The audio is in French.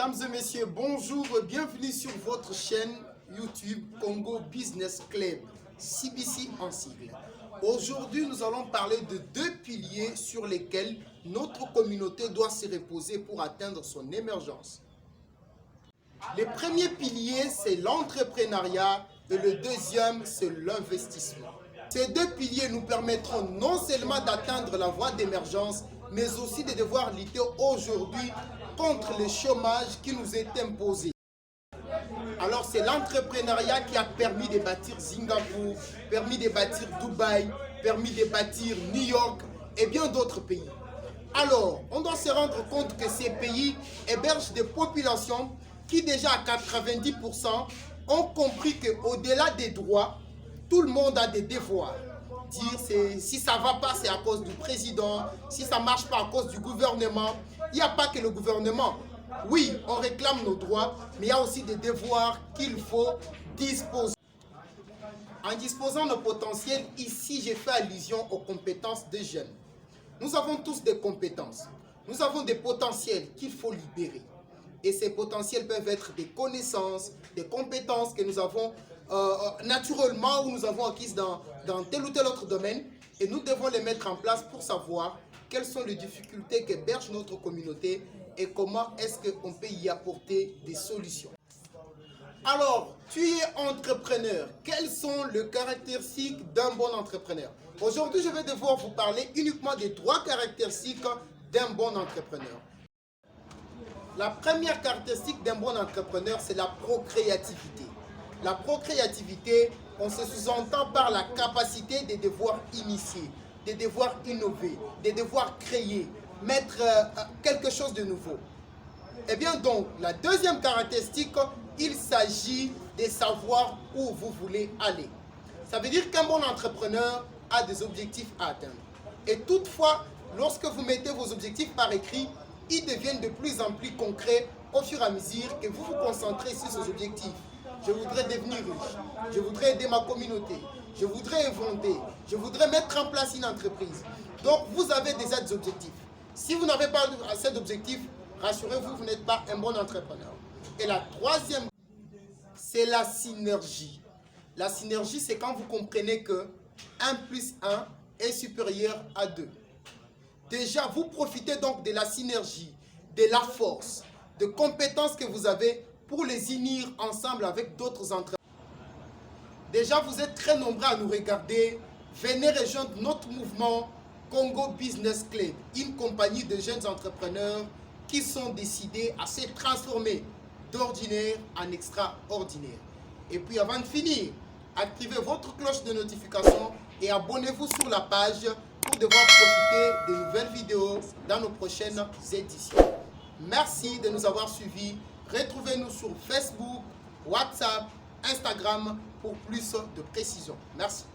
Mesdames et messieurs, bonjour et bienvenue sur votre chaîne YouTube Congo Business Club, CBC en sigle. Aujourd'hui, nous allons parler de deux piliers sur lesquels notre communauté doit se reposer pour atteindre son émergence. Le premier pilier, c'est l'entrepreneuriat et le deuxième, c'est l'investissement. Ces deux piliers nous permettront non seulement d'atteindre la voie d'émergence, mais aussi de devoir lutter aujourd'hui contre le chômage qui nous est imposé. Alors c'est l'entrepreneuriat qui a permis de bâtir Singapour, permis de bâtir Dubaï, permis de bâtir New York et bien d'autres pays. Alors, on doit se rendre compte que ces pays hébergent des populations qui déjà à 90% ont compris qu'au-delà des droits, tout le monde a des devoirs. Dire si ça ne va pas, c'est à cause du président, si ça ne marche pas à cause du gouvernement. Il n'y a pas que le gouvernement. Oui, on réclame nos droits, mais il y a aussi des devoirs qu'il faut disposer. En disposant de nos potentiels, ici j'ai fait allusion aux compétences des jeunes. Nous avons tous des compétences. Nous avons des potentiels qu'il faut libérer. Et ces potentiels peuvent être des connaissances, des compétences que nous avons naturellement ou nous avons acquises dans tel ou tel autre domaine. Et nous devons les mettre en place pour savoir quelles sont les difficultés qu'héberge notre communauté et comment est-ce qu'on peut y apporter des solutions. Alors, tu es entrepreneur. Quelles sont les caractéristiques d'un bon entrepreneur? Aujourd'hui, je vais devoir vous parler uniquement des trois caractéristiques d'un bon entrepreneur. La première caractéristique d'un bon entrepreneur, c'est la procréativité. La procréativité, on se sous-entend par la capacité de devoir initier, de devoir innover, de devoir créer, mettre quelque chose de nouveau. Et bien donc, la deuxième caractéristique, il s'agit de savoir où vous voulez aller. Ça veut dire qu'un bon entrepreneur a des objectifs à atteindre. Et toutefois, lorsque vous mettez vos objectifs par écrit, ils deviennent de plus en plus concrets au fur et à mesure que vous vous concentrez sur ces objectifs. Je voudrais devenir riche, je voudrais aider ma communauté, je voudrais inventer, je voudrais mettre en place une entreprise. Donc vous avez déjà des objectifs. Si vous n'avez pas assez d'objectifs, rassurez-vous, vous n'êtes pas un bon entrepreneur. Et la troisième, c'est la synergie. La synergie, c'est quand vous comprenez que 1 plus 1 est supérieur à 2. Déjà, vous profitez donc de la synergie, de la force, de compétences que vous avez pour les unir ensemble avec d'autres entreprises. Déjà, vous êtes très nombreux à nous regarder. Venez rejoindre notre mouvement Congo Business Club, une compagnie de jeunes entrepreneurs qui sont décidés à se transformer d'ordinaire en extraordinaire. Et puis avant de finir, activez votre cloche de notification et abonnez-vous sur la page pour devoir profiter de nouvelles vidéos dans nos prochaines éditions. Merci de nous avoir suivis. Retrouvez-nous sur Facebook, WhatsApp, Instagram pour plus de précisions. Merci.